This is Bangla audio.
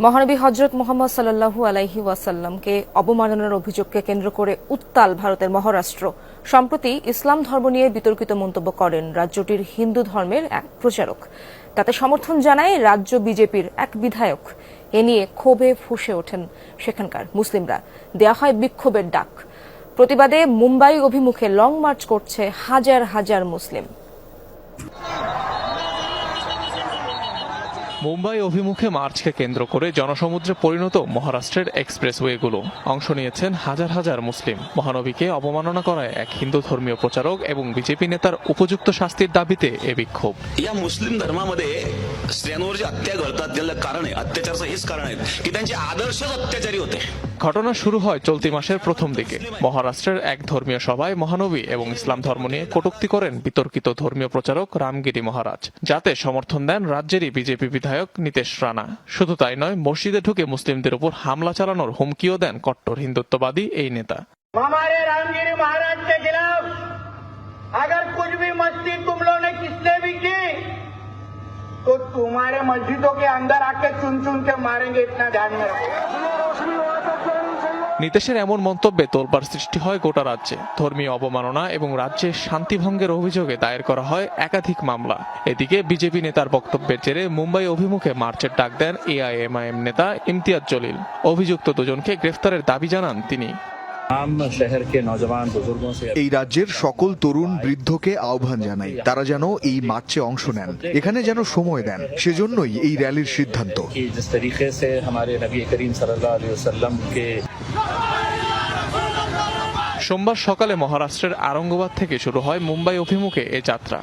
মহানবী হযরত মুহাম্মদ সাল্লাল্লাহু আলাইহি ওয়াসাল্লামকে অবমাননার অভিযোগকে কেন্দ্র করে উত্তাল ভারতের মহারাষ্ট্র। সম্প্রতি ইসলাম ধর্ম নিয়ে বিতর্কিত মন্তব্য করেন রাজ্যটির হিন্দু ধর্মের এক প্রচারক। তাতে সমর্থন জানায় রাজ্য বিজেপির এক বিধায়ক। এ নিয়ে ক্ষোভে ফুঁসে ওঠেন সেখানকার মুসলিমরা। দেয়া হয় বিক্ষোভের ডাক। প্রতিবাদে মুম্বাই অভিমুখে লং মার্চ করছে হাজার হাজার মুসলিম। মুম্বাই অভিমুখে মার্চকে কেন্দ্র করে জনসমুদ্রে পরিণত মহারাষ্ট্রের এক্সপ্রেসওয়েগুলো। অংশ নিয়েছেন হাজার হাজার মুসলিম। মহানবীকে অবমাননা করায় এক হিন্দু ধর্মীয় প্রচারক এবং বিজেপি নেতার উপযুক্ত শাস্তির দাবিতে এ বিক্ষোভ। या मुस्लिम धर्मामध्ये स्त्रियांवर जे हत्या घडतात त्याला कारण आहे, अत्याचाराचं हेच कारण आहे की त्यांचे आदर्शच अत्याचारी होते। ঘটনা শুরু হয় চলতি মাসের প্রথম দিকে। মহারাষ্ট্রের এক ধর্মীয় সভায় মহানবী এবং ইসলাম ধর্ম নিয়ে কটূক্তি করেন বিতর্কিত ধর্মীয় প্রচারক রামগিরি মহারাজ, যাতে সমর্থন দেন রাজ্যেরই বিজেপি বিধায়ক নীতেশ রানা। শুধু তাই নয়, মসজিদে ঢুকে মুসলিমদের উপর হামলা চালানোর হুমকিও দেন কট্টর হিন্দুত্ববাদী এই নেতা। हमारे रामगिरी महाराज के खिलाफ अगर कुछ भी मस्ती तुम लोगों ने किसने भी की तो तुम्हारे मस्जिदों के अंदर आके चुन चुन के मारेंगे, इतना ध्यान में रखो। নীতেশের এমন মন্তব্যে তোলপাড় সৃষ্টি হয় গোটা রাজ্যে। ধর্মীয় অবমাননা এবং রাজ্যের শান্তিভঙ্গের অভিযোগে দায়ের করা হয় একাধিক মামলা। এদিকে বিজেপি নেতার বক্তব্যের জেরে মুম্বাই অভিমুখে মার্চের ডাক দেন এআইএমআইএম নেতা ইমতিয়াজ জলিল। অভিযুক্ত দুজনকে গ্রেফতারের দাবি জানান তিনি। এই রাজ্যের সকল তরুণ বৃদ্ধকে আহ্বান জানাই, তারা যেন এই মার্চে অংশ নেন, এখানে যেন সময় দেন। সেজন্যই এই র্যালির সিদ্ধান্ত। সোমবার সকালে মহারাষ্ট্রের আরঙ্গাবাদ থেকে শুরু হয় মুম্বাই অভিমুখে এ যাত্রা।